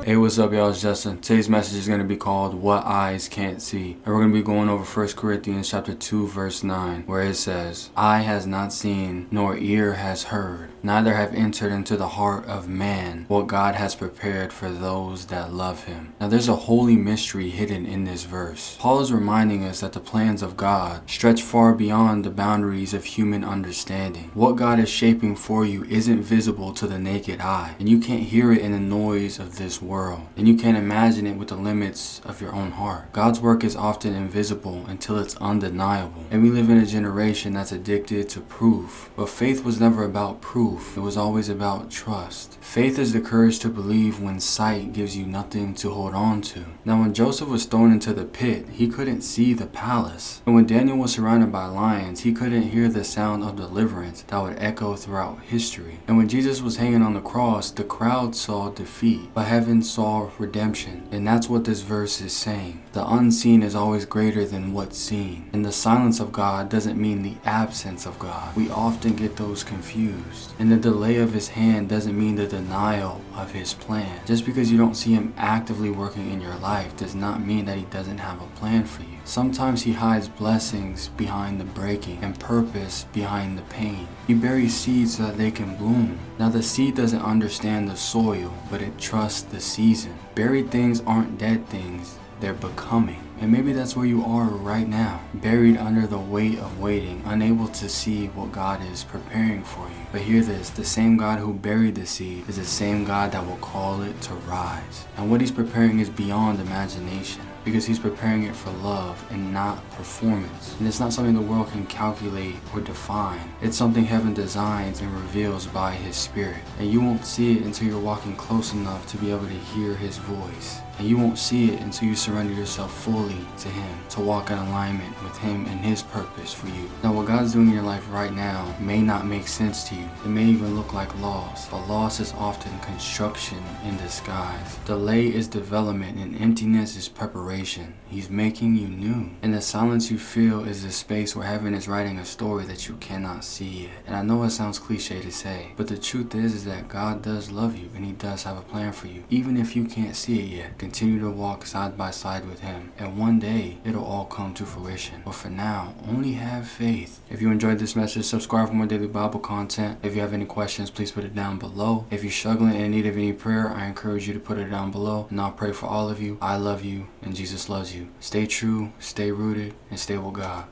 Hey, what's up, y'all? It's Justin. Today's message is going to be called What Eyes Can't See. And we're going to be going over 1 Corinthians chapter 2, verse 9, where it says, Eye has not seen, nor ear has heard, neither have entered into the heart of man what God has prepared for those that love him. Now, there's a holy mystery hidden in this verse. Paul is reminding us that the plans of God stretch far beyond the boundaries of human understanding. What God is shaping for you isn't visible to the naked eye, and you can't hear it in the noise of this world, and you can't imagine it with the limits of your own heart. God's work is often invisible until it's undeniable, and we live in a generation that's addicted to proof. But faith was never about proof, it was always about trust. Faith is the courage to believe when sight gives you nothing to hold on to. Now, when Joseph was thrown into the pit, he couldn't see the palace, and when Daniel was surrounded by lions, he couldn't hear the sound of deliverance that would echo throughout history. And when Jesus was hanging on the cross, the crowd saw defeat, but heaven saw redemption. And that's what this verse is saying. The unseen is always greater than what's seen. And the silence of God doesn't mean the absence of God. We often get those confused. And the delay of his hand doesn't mean the denial of his plan. Just because you don't see him actively working in your life does not mean that he doesn't have a plan for you. Sometimes he hides blessings behind the breaking and purpose behind the pain. He buries seeds so that they can bloom. Now, the seed doesn't understand the soil, but it trusts the season. Buried things aren't dead things, they're becoming. And maybe that's where you are right now, buried under the weight of waiting, unable to see what God is preparing for you. But hear this, the same God who buried the seed is the same God that will call it to rise. And what he's preparing is beyond imagination, because he's preparing it for love and not performance. And it's not something the world can calculate or define. It's something heaven designs and reveals by his spirit. And you won't see it until you're walking close enough to be able to hear his voice. And you won't see it until you surrender yourself fully to him, to walk in alignment with him and his purpose for you. Now, what God's doing in your life right now may not make sense to you. It may even look like loss, but loss is often construction in disguise. Delay is development, and emptiness is preparation. He's making you new. And the silence you feel is the space where heaven is writing a story that you cannot see yet. And I know it sounds cliche to say, but the truth is that God does love you, and he does have a plan for you. Even if you can't see it yet, continue to walk side by side with him, and one day it'll all come to fruition. But for now, only have faith. If you enjoyed this message, subscribe for more daily Bible content. If you have any questions, please put it down below. If you're struggling and in need of any prayer, I encourage you to put it down below, and I'll pray for all of you. I love you, and Jesus loves you. Stay true, stay rooted, and stay with God.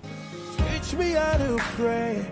Teach me how to pray.